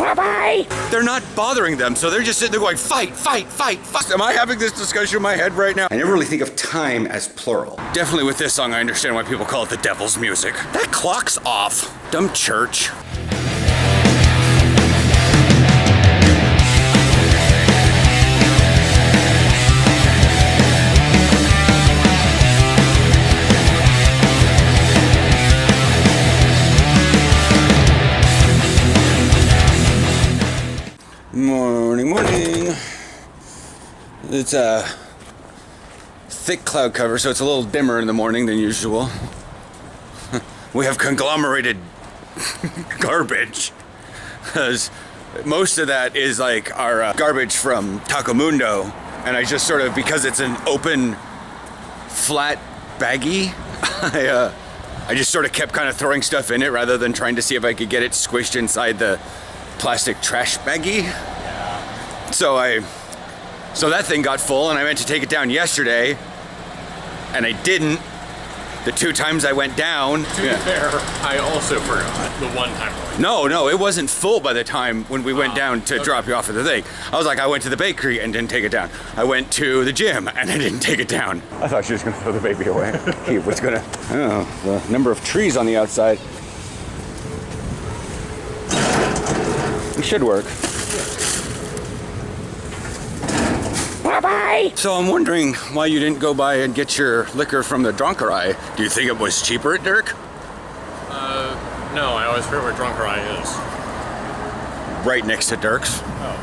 Bye-bye! They're not bothering them, so they're just sitting there going, fight, fight, fight, fight. Am I having this discussion in my head right now? I never really think of time as plural. Definitely with this song, I understand why people call it the devil's music. That clock's off. Dumb church. Morning. It's a thick cloud cover, so it's a little dimmer in the morning than usual. We have conglomerated garbage, because most of that is like our garbage from Taco Mundo, and I just sort of, because it's an open, flat baggie, I just sort of kept kind of throwing stuff in it rather than trying to see if I could get it squished inside the plastic trash baggie. So that thing got full, and I meant to take it down yesterday, and I didn't. The 2 times I went down. To be fair, I also forgot the one time. No, it wasn't full by the time when we went down to drop you off at the thing. I was like, I went to the bakery and didn't take it down. I went to the gym and I didn't take it down. I thought she was gonna throw the baby away. He was gonna, the number of trees on the outside. It should work. Bye-bye! So I'm wondering why you didn't go by and get your liquor from the Drunkerai. Do you think it was cheaper at Dirk? No, I always forget where Drunkerai is. Right next to Dirk's. Oh.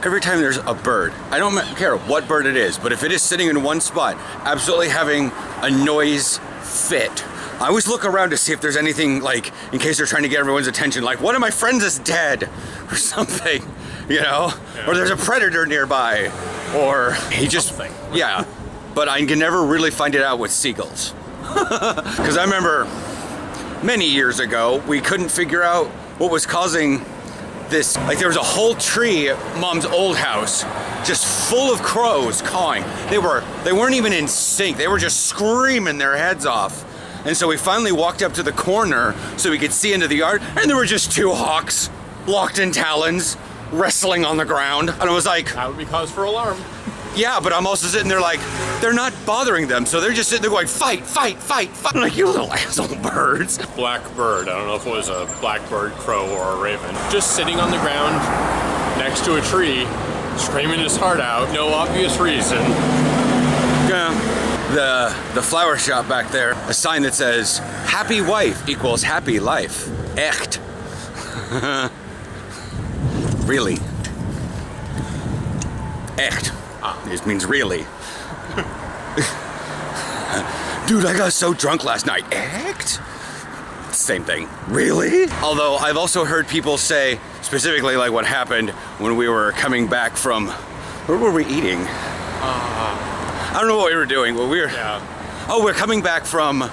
Every time there's a bird, I don't care what bird it is, but if it is sitting in one spot, absolutely having a noise fit, I always look around to see if there's anything, like, in case they're trying to get everyone's attention, like, one of my friends is dead, or something, you know? Yeah. Or there's a predator nearby, or he just, something. Yeah. But I can never really find it out with seagulls. Because I remember many years ago, we couldn't figure out what was causing this, like there was a whole tree at Mom's old house just full of crows cawing. They weren't even in sync. They were just screaming their heads off. And so we finally walked up to the corner so we could see into the yard, and there were just 2 hawks locked in talons wrestling on the ground. And I was like, that would be cause for alarm. Yeah, but I'm also sitting there like, they're not bothering them, so they're just sitting there going, fight, fight, fight, fight. I'm like, you little asshole birds. Blackbird, I don't know if it was a blackbird, crow, or a raven. Just sitting on the ground next to a tree, screaming his heart out, no obvious reason. Yeah. The flower shop back there, a sign that says, happy wife equals happy life. Echt. Really. Echt. It means really. Dude, I got so drunk last night. Echt? Same thing. Really? Although I've also heard people say, specifically like what happened when we were coming back from, where were we eating? I don't know what we were doing, but we were, oh, we're coming back from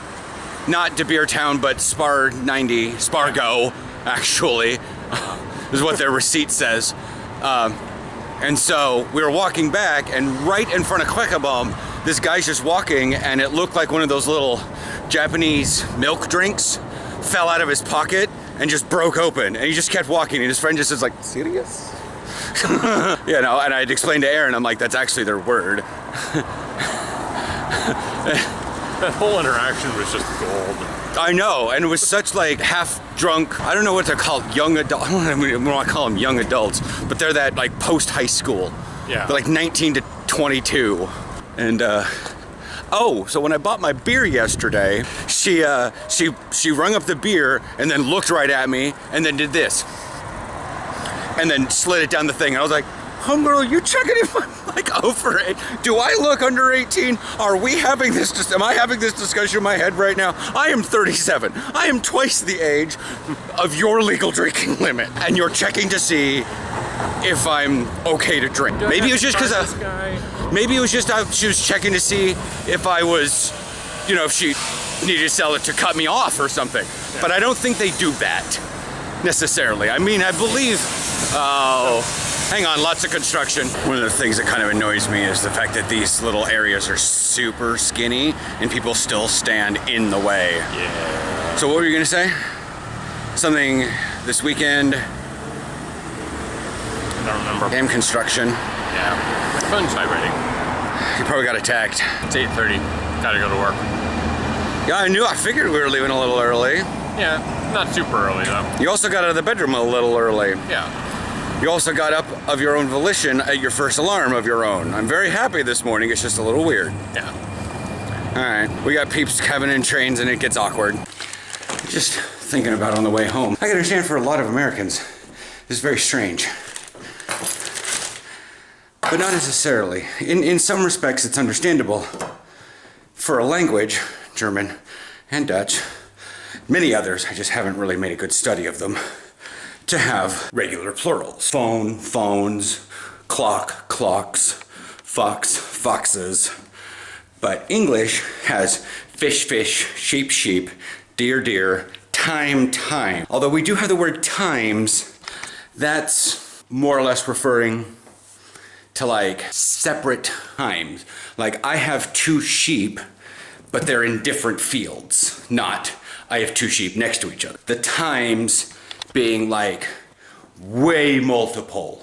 not De Beer Town, but Spar 90, Spargo, actually, is what their receipt says. And so we were walking back, and right in front of Quekabom, this guy's just walking, and it looked like one of those little Japanese milk drinks fell out of his pocket and just broke open. And he just kept walking, and his friend just was like, serious? You know, and I'd explained to Aaron, I'm like, that's actually their word. That whole interaction was just gold. I know, and it was such like half drunk, I don't know what to call it, young adult, I don't want to call them young adults, but they're that like post high school. Yeah. They're like 19 to 22. And oh, so when I bought my beer yesterday, she rung up the beer and then looked right at me and then did this. And then slid it down the thing. And I was like, homegirl, you checking if I'm like over it? Do I look under 18? Are we having this, am I having this discussion in my head right now? I am 37. I am twice the age of your legal drinking limit. And you're checking to see if I'm okay to drink. Maybe it was just because maybe it was just she was checking to see if I was, you know, if she needed to sell it to cut me off or something. Yeah. But I don't think they do that necessarily. I mean, I believe, hang on, lots of construction. One of the things that kind of annoys me is the fact that these little areas are super skinny and people still stand in the way. Yeah. So what were you gonna say? Something this weekend? I don't remember. Game construction. Yeah. My phone's vibrating. You probably got attacked. It's 8:30. Gotta go to work. Yeah, I figured we were leaving a little early. Yeah, not super early though. You also got out of the bedroom a little early. Yeah. You also got up of your own volition at your first alarm of your own. I'm very happy this morning. It's just a little weird. Yeah. All right, we got peeps coming in trains and it gets awkward. Just thinking about on the way home. I can understand for a lot of Americans, this is very strange. But not necessarily. In some respects, it's understandable. For a language, German and Dutch, many others, I just haven't really made a good study of them, to have regular plurals. Phone, phones, clock, clocks, fox, foxes. But English has fish, fish, sheep, sheep, deer, deer, time, time. Although we do have the word times, that's more or less referring to like separate times. Like I have 2 sheep, but they're in different fields, not I have 2 sheep next to each other. The times being like way multiple.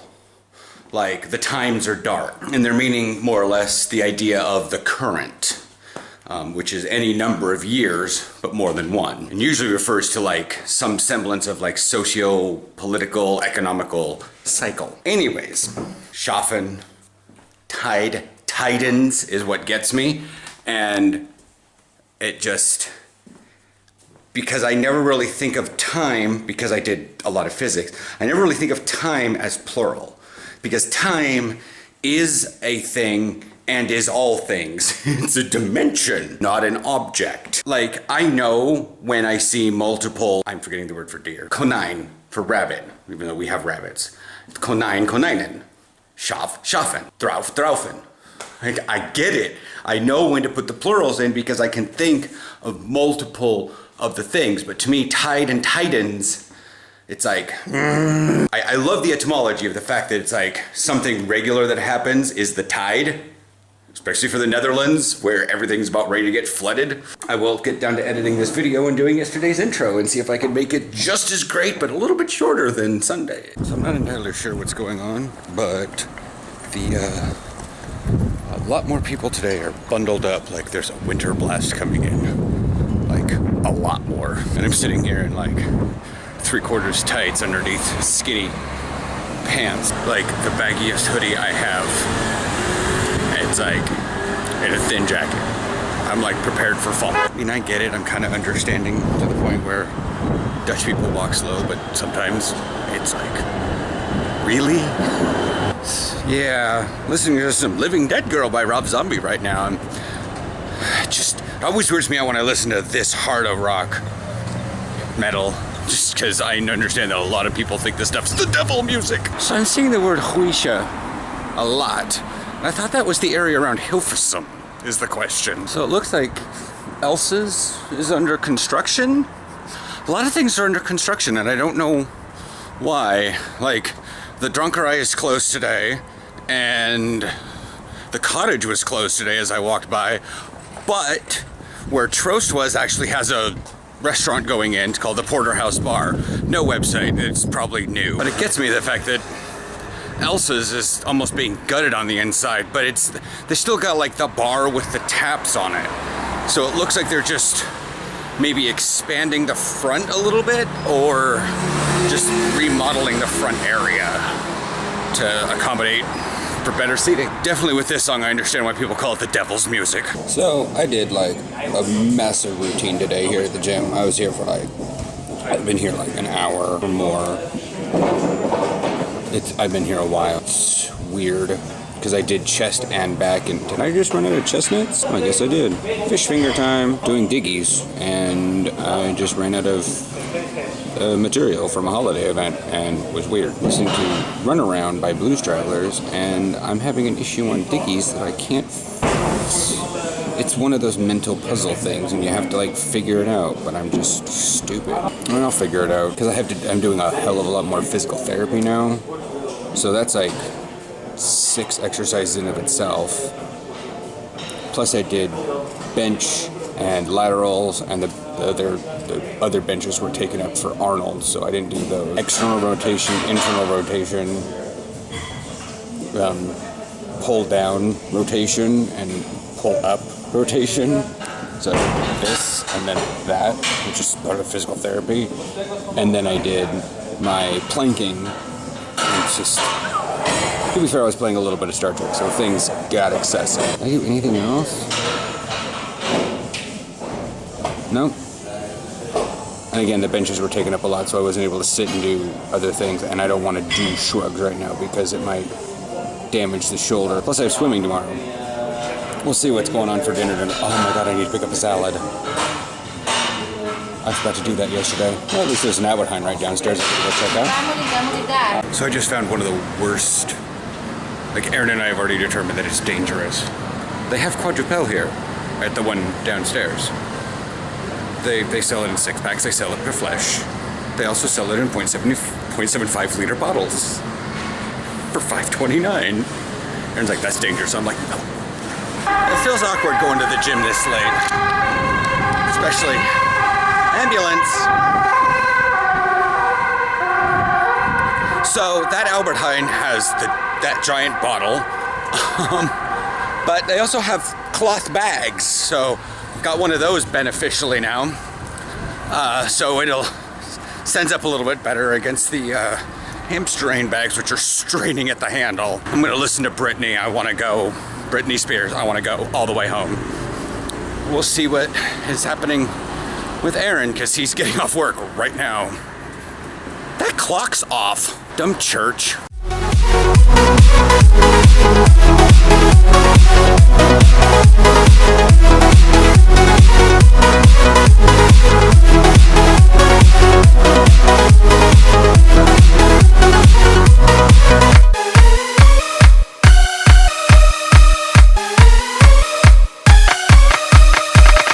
Like the times are dark, and they're meaning more or less the idea of the current, which is any number of years, but more than one. And usually refers to like some semblance of like socio-political, economical cycle. Anyways, schaffen, tide, tidens is what gets me, and it just, because I never really think of time, because I did a lot of physics, I never really think of time as plural. Because time is a thing and is all things. It's a dimension, not an object. Like, I know when I see multiple, I'm forgetting the word for deer, konijn for rabbit, even though we have rabbits. Konijn, konijnen. Schaf, schaffen. Drauf, draufen. Like, I get it. I know when to put the plurals in because I can think of multiple of the things. But to me, tide and tidens, it's like, I love the etymology of the fact that it's like something regular that happens is the tide, especially for the Netherlands where everything's about ready to get flooded. I will get down to editing this video and doing yesterday's intro and see if I can make it just as great, but a little bit shorter than Sunday. So I'm not entirely sure what's going on, but a lot more people today are bundled up like there's a winter blast coming in, like a lot more. And I'm sitting here in like 3/4 tights underneath skinny pants, like the baggiest hoodie I have. It's like in a thin jacket. I'm like prepared for fall. I mean, I get it. I'm kind of understanding to the point where Dutch people walk slow, but sometimes it's like, really? Yeah, listening to some Living Dead Girl by Rob Zombie right now. It always weirds me out when I listen to this hard of rock metal. Just because I understand that a lot of people think this stuff's the devil music. So I'm seeing the word Huisha a lot. I thought that was the area around Hilversum, is the question. So it looks like Elsa's is under construction. A lot of things are under construction, and I don't know why. Like, the Drunkerei is closed today, and the cottage was closed today as I walked by. But where Trost was actually has a restaurant going in. It's called the Porterhouse Bar. No website. It's probably new. But it gets me the fact that Elsa's is almost being gutted on the inside, but they still got like the bar with the taps on it. So it looks like they're just maybe expanding the front a little bit or just remodeling the front area to accommodate for better seating. Definitely with this song, I understand why people call it the devil's music. So I did like a massive routine today here at the gym. I was here for I've been here like an hour or more. I've been here a while. It's weird because I did chest and back. And did I just run out of chestnuts? I guess I did. Fish finger time, doing diggies, and I just ran out of material from a holiday event, and it was weird. Listening to Run Around by Blues Travelers, and I'm having an issue on diggies that I can't fix. It's one of those mental puzzle things, and you have to like figure it out, but I'm just stupid. And I'll figure it out, because I'm doing a hell of a lot more physical therapy now, so that's like 6 exercises in of itself. Plus I did bench and laterals, and the the other benches were taken up for Arnold, so I didn't do those. External rotation, internal rotation, pull down rotation, and pull up rotation. So this, and then that, which is part of physical therapy. And then I did my planking. It's just, to be fair, I was playing a little bit of Star Trek, so things got excessive. Did I do anything else? No. And again, the benches were taken up a lot, so I wasn't able to sit and do other things. And I don't want to do shrugs right now because it might damage the shoulder. Plus, I have swimming tomorrow. We'll see what's going on for dinner tonight. Oh my god, I need to pick up a salad. I forgot to do that yesterday. Well, at least there's an Albertheim right downstairs I can go check out. So I just found one of the worst. Like, Aaron and I have already determined that it's dangerous. They have quadrupel here at the one downstairs. They sell it in 6-packs. They sell it per flesh. They also sell it in 0.75 liter bottles for $5.29. Aaron's like, that's dangerous. I'm like, no. It feels awkward going to the gym this late. Especially ambulance. So that Albertheim has that giant bottle. But they also have cloth bags. So I've got one of those beneficially now. So it'll sends up a little bit better against the hamstring bags, which are straining at the handle. I'm gonna listen to Britney. Britney Spears. I want to go all the way home. We'll see what is happening with Aaron because he's getting off work right now. That clock's off. Dumb church.